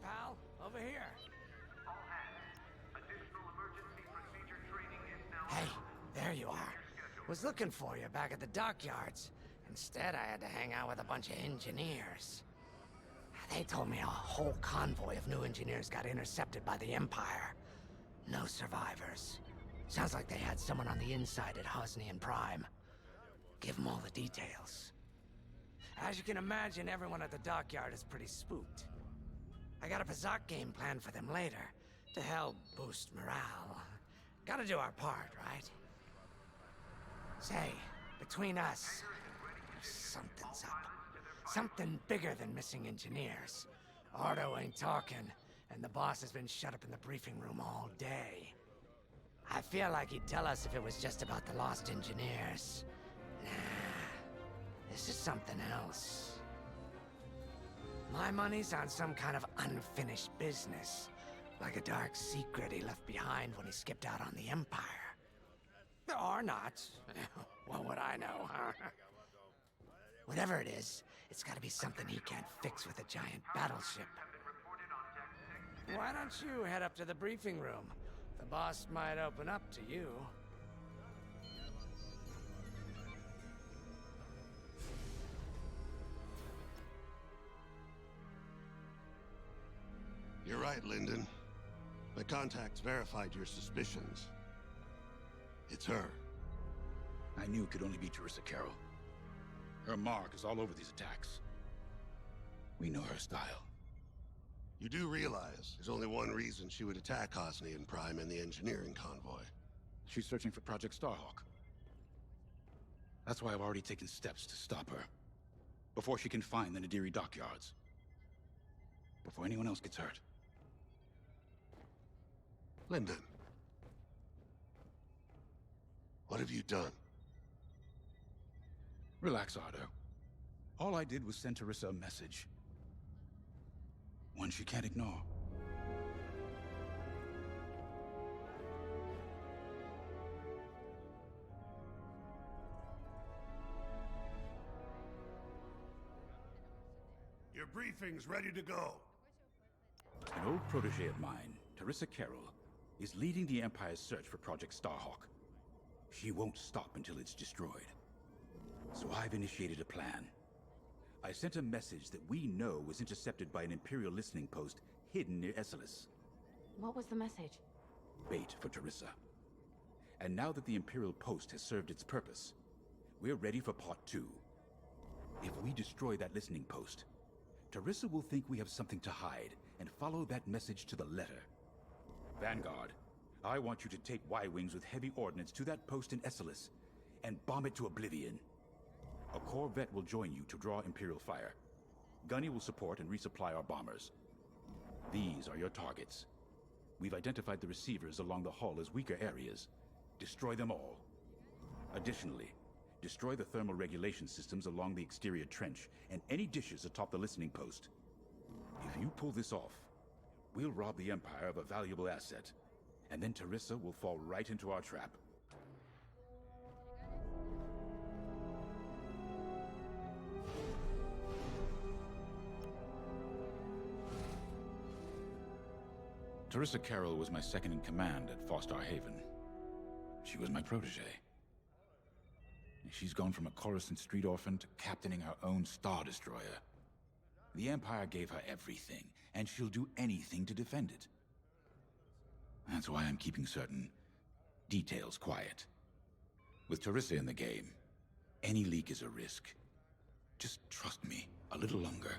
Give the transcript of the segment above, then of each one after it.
pal. Over here. All hands, additional emergency procedure training is now Hey, there you are. Was looking for you back at the dockyards. Instead, I had to hang out with a bunch of engineers. They told me a whole convoy of new engineers got intercepted by the Empire. No survivors. Sounds like they had someone on the inside at Hosnian Prime. Give them all the details. As you can imagine, everyone at the dockyard is pretty spooked. I got a Pazak game planned for them later, to help boost morale. Gotta do our part, right? Say, between us, something's up. Something bigger than missing engineers. Ardo ain't talking, and the boss has been shut up in the briefing room all day. I feel like he'd tell us if it was just about the lost engineers. Nah, this is something else. My money's on some kind of unfinished business. Like a dark secret he left behind when he skipped out on the Empire. Or not. What would I know, huh? Whatever it is, it's gotta be something he can't fix with a giant battleship. Why don't you head up to the briefing room? The boss might open up to you. You're right, Lyndon. My contacts verified your suspicions. It's her. I knew it could only be Teresa Carroll. Her mark is all over these attacks. We know her style. You do realize there's only one reason she would attack Hosnian Prime and the engineering convoy. She's searching for Project Starhawk. That's why I've already taken steps to stop her. Before she can find the Nadiri dockyards. Before anyone else gets hurt. Lyndon. What have you done? Relax, Ardo. All I did was send Teresa a message. One she can't ignore. Your briefing's ready to go. An old protege of mine, Teresa Carroll, is leading the Empire's search for Project Starhawk. She won't stop until it's destroyed. So I've initiated a plan. I sent a message that we know was intercepted by an Imperial listening post hidden near Esselis. What was the message? Bait for Teresa. And now that the Imperial post has served its purpose, we're ready for part 2. If we destroy that listening post, Teresa will think we have something to hide and follow that message to the letter. Vanguard, I want you to take Y-Wings with heavy ordnance to that post in Esselis and bomb it to oblivion. A Corvette will join you to draw Imperial fire. Gunny will support and resupply our bombers. These are your targets. We've identified the receivers along the hull as weaker areas. Destroy them all. Additionally, destroy the thermal regulation systems along the exterior trench and any dishes atop the listening post. If you pull this off, we'll rob the Empire of a valuable asset, and then Teresa will fall right into our trap. Teresa Carroll was my second in command at Fostar Haven. She was my protege. She's gone from a Coruscant street orphan to captaining her own Star Destroyer. The Empire gave her everything, and she'll do anything to defend it. That's why I'm keeping certain details quiet. With Teresa in the game, any leak is a risk. Just trust me a little longer.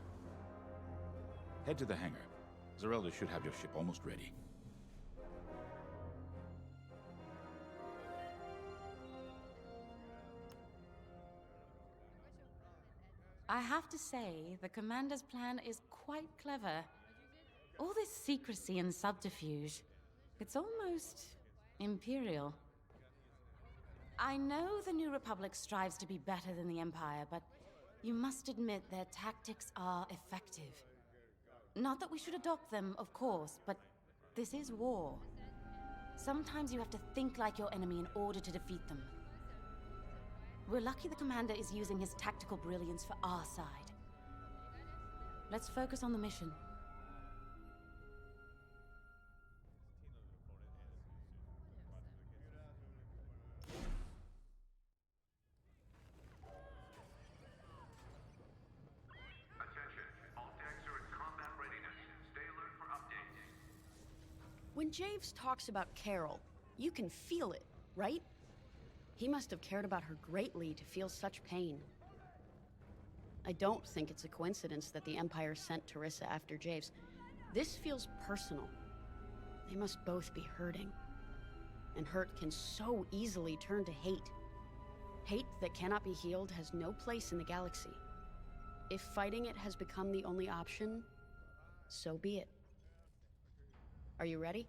Head to the hangar. Zerelda should have your ship almost ready. I have to say, the Commander's plan is quite clever. All this secrecy and subterfuge, it's almost Imperial. I know the New Republic strives to be better than the Empire, but you must admit their tactics are effective. Not that we should adopt them, of course, but this is war. Sometimes you have to think like your enemy in order to defeat them. We're lucky the Commander is using his tactical brilliance for our side. Let's focus on the mission. Javes talks about Carol, you can feel it, right? He must have cared about her greatly to feel such pain. I don't think it's a coincidence that the Empire sent Teresa after Javes. This feels personal. They must both be hurting. And hurt can so easily turn to hate. Hate that cannot be healed has no place in the galaxy. If fighting it has become the only option, so be it. Are you ready?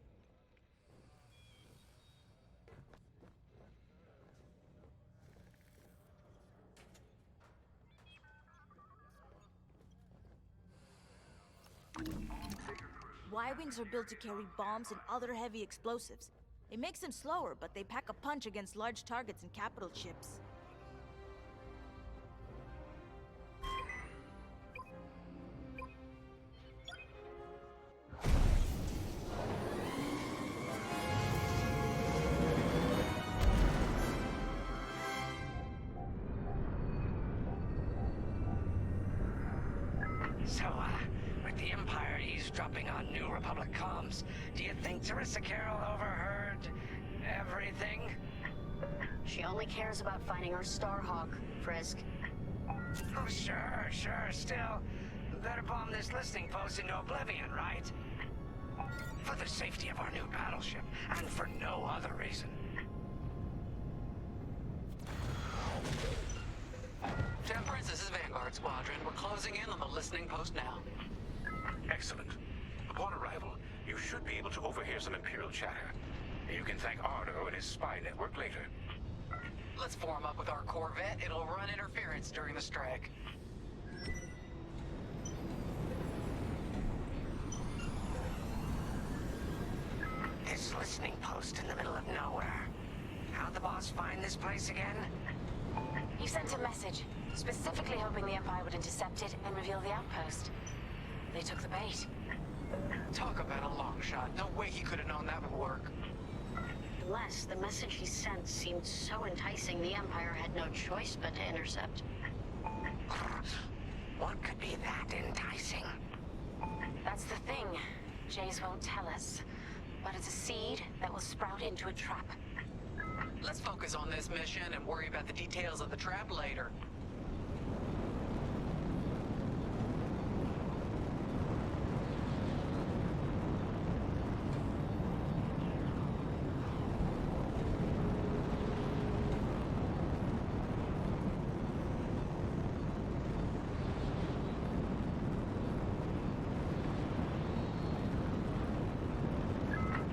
Y-Wings are built to carry bombs and other heavy explosives. It makes them slower, but they pack a punch against large targets and capital ships. So, with the Empire eavesdropping on New Republic comms, do you think Teresa Carroll overheard everything? She only cares about finding our Starhawk, Frisk. Oh, sure. Still, better bomb this listening post into oblivion, right? For the safety of our new battleship, and for no other reason. Temperance, this is Vanguard Squadron. We're closing in on the listening post now. Excellent. Upon arrival, you should be able to overhear some Imperial chatter. You can thank Ardo and his spy network later. Let's form up with our Corvette. It'll run interference during the strike. This listening post in the middle of nowhere. How'd the boss find this place again? He sent a message, specifically hoping the Empire would intercept it and reveal the outpost. They took the bait. Talk about a long shot. No way he could have known that would work. Unless the message he sent seemed so enticing the Empire had no choice but to intercept. What could be that enticing? That's the thing. Jace won't tell us. But it's a seed that will sprout into a trap. Let's focus on this mission and worry about the details of the trap later.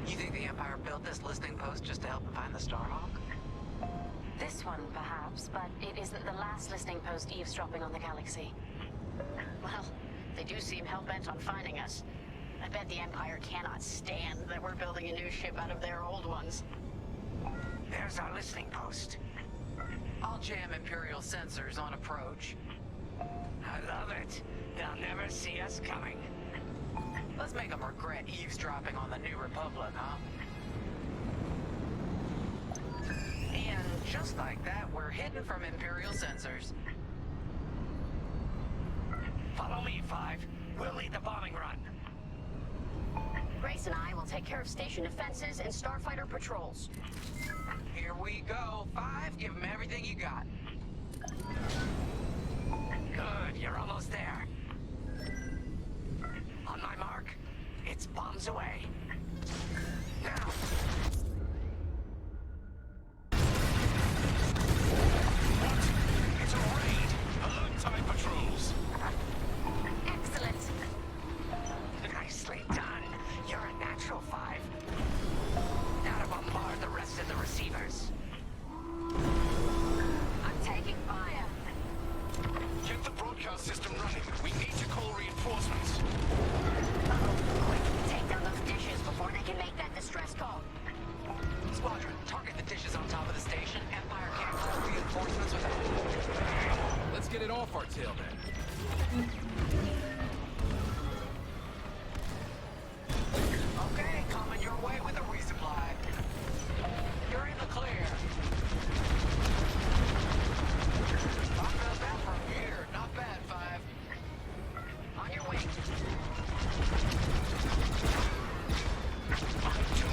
You think the Empire built this listening post just to help them find the Starhawk? This one, perhaps, but it isn't the last listening post eavesdropping on the galaxy. Well, they do seem hell-bent on finding us. I bet the Empire cannot stand that we're building a new ship out of their old ones. There's our listening post. I'll jam Imperial sensors on approach. I love it. They'll never see us coming. Let's make them regret eavesdropping on the New Republic, huh? And just like that, we're hidden from Imperial sensors. Follow me, Five. We'll lead the bombing run. Grace and I will take care of station defenses and starfighter patrols. Here we go. 5, give them everything you got. Good, you're almost there. On my mark. It's bombs away. Now! It's a raid! Alert TIE patrols! Excellent! Nicely done. You're a natural, Five. Now to bombard the rest of the receivers. I'm taking fire. Get the broadcast system running. We need to call reinforcements. Quick, take down those dishes before they can make that distress call. Squadron, target the dishes on top of the station. Empire can't call reinforcements without it. Let's get it off our tail then. Okay, coming your way with a resupply. You're in the clear. Talk about that from here. Not bad, 5. On your way. I'm too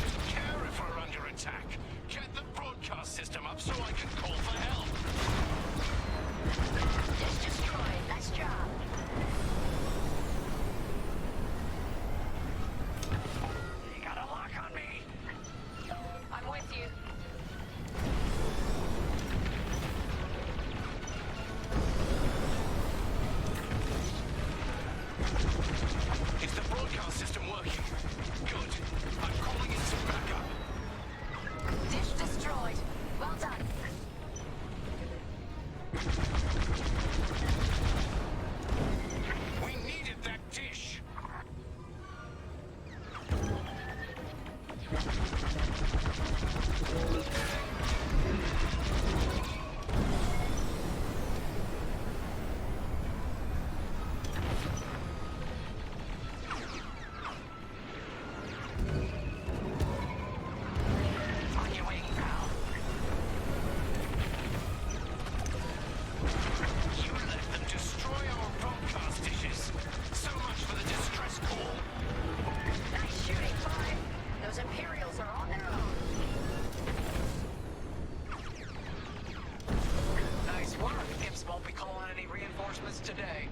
today.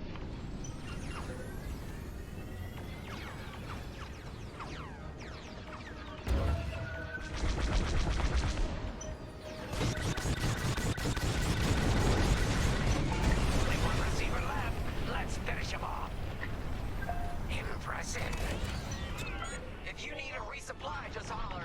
Only one receiver left. Let's finish him off. Impressive. If you need a resupply, just holler.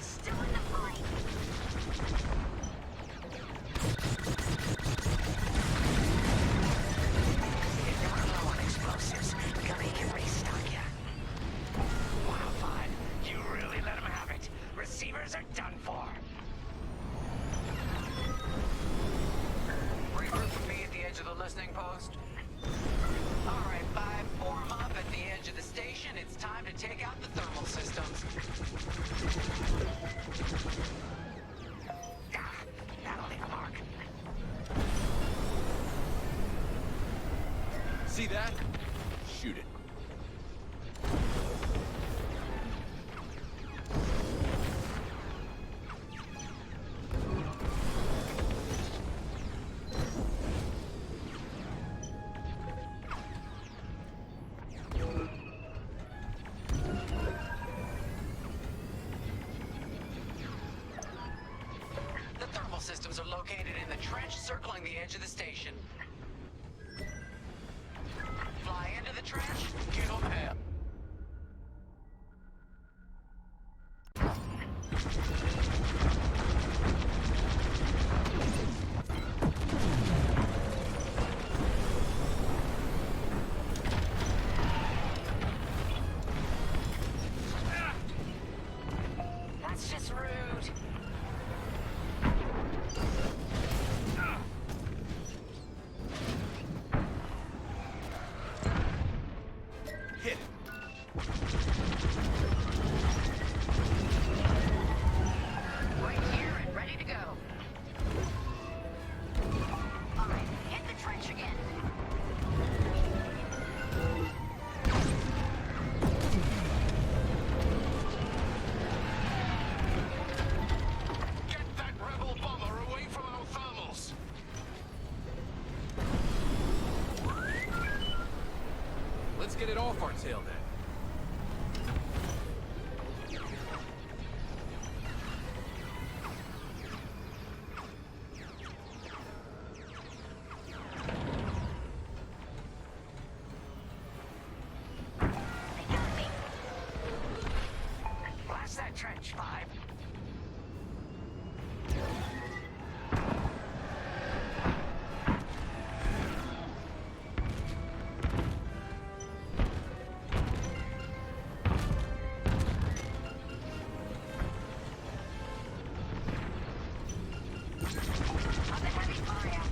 Still in the fight. If you run low on explosives, Gummy can restock ya. Wow, Five, you really let him have it. Receivers are done for. Regroup with me at the edge of the listening post. All right, Five, form up at the edge of the station. It's time to take out the thermal systems. Ah, that'll leave a mark. See that? Shoot it. The thermal systems are located in the trench circling the edge of the station. Fly into the trench, give them hell. That's just rude. Hit it. Right here and ready to go. All right, hit the trench again. Get that rebel bomber away from our thermals! Let's get it off our tail then. They got me. Blast that trench, Five. On the heavy fire.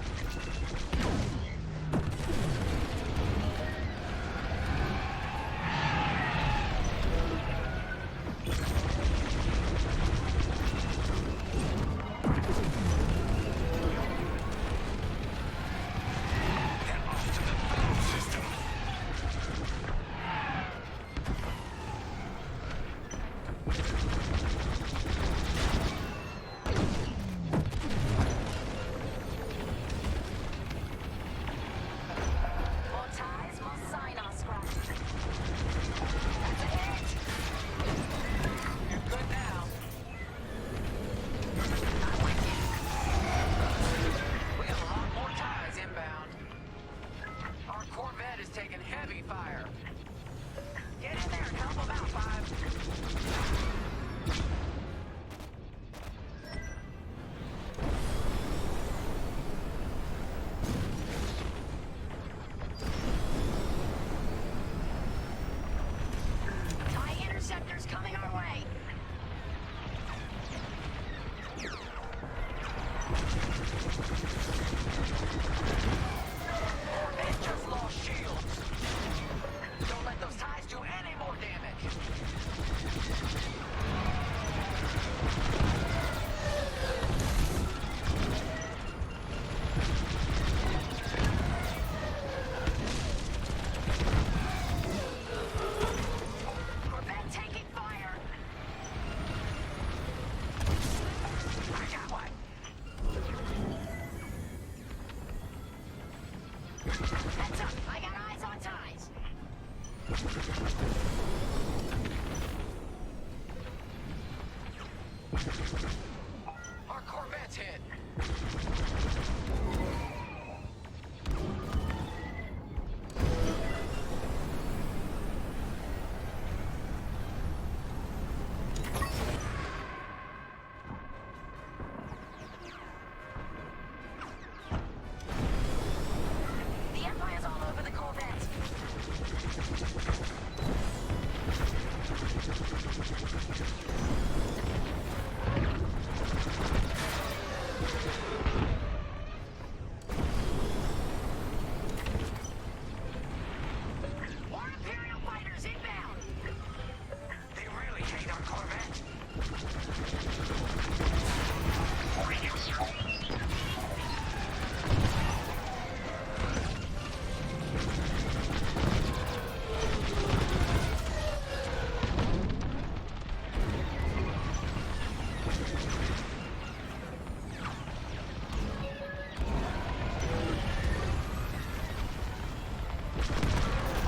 Our Corvette's hit. The Empire's all over the Corvette. More Imperial fighters inbound. They really hate our Corvette.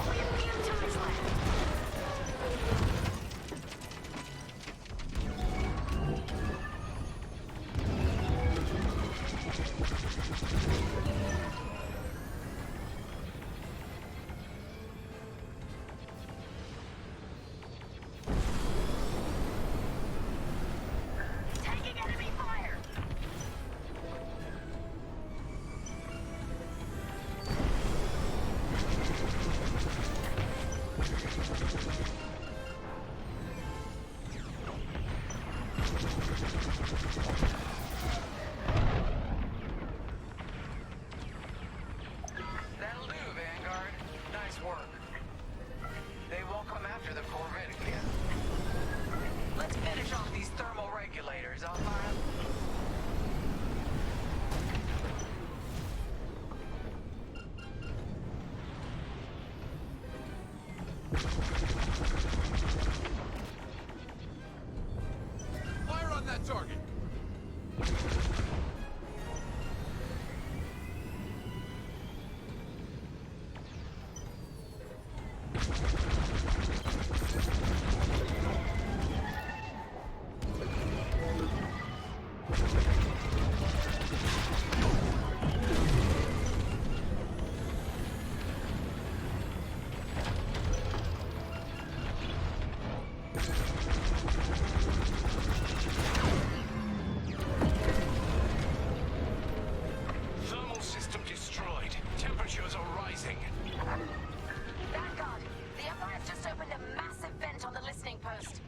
Only a few turns left. Taking enemy fire. That'll do, Vanguard. Nice work. They won't come after the Corvette again. Let's finish off these thermal regulators, Alpha. Fire on that target! Thermal system destroyed. Temperatures are rising. Vanguard, the Empire's just opened a massive vent on the listening post.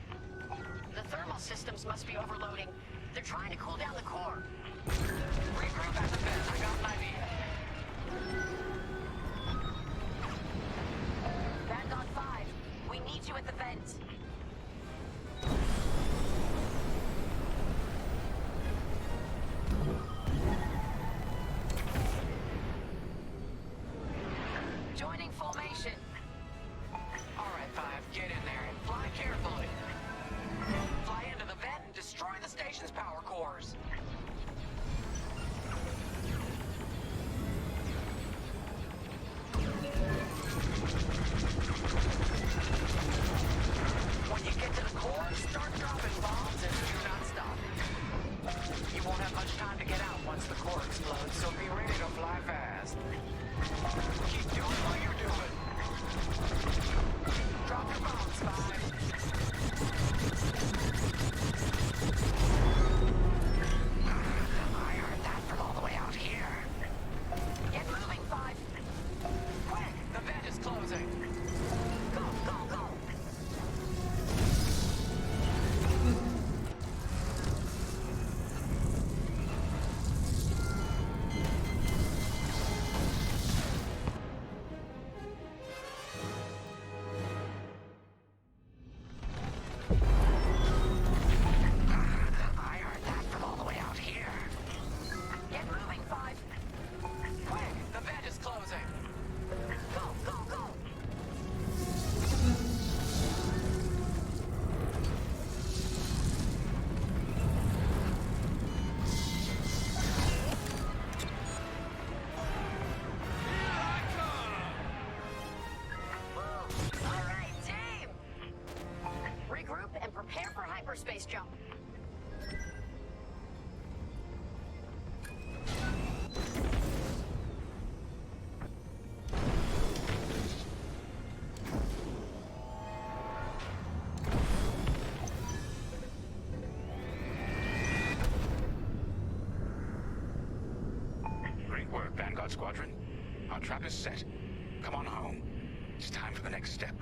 The thermal systems must be overloading. They're trying to cool down the core. Regroup at the vent. I got an idea. Vanguard 5, we need you at the vent. Joining formation. All right, Five, get in there and fly carefully. Fly into the vent and destroy the station's power cores. When you get to the core, start dropping bombs and do not stop. You won't have much time to get out once the core explodes, so be ready to fly fast. Keep doing what you're doing. Drop your bombs, Five. I heard that from all the way out here. Get moving, 5. Quick, the vent is closing. Go, go, go. I heard that from all the way out here. Get moving, 5. Quick, the vent is closing. Go, go, go. Woo. All right, team. Regroup and prepare for hyperspace jump. out, Squadron. Our trap is set. Come on home. It's time for the next step.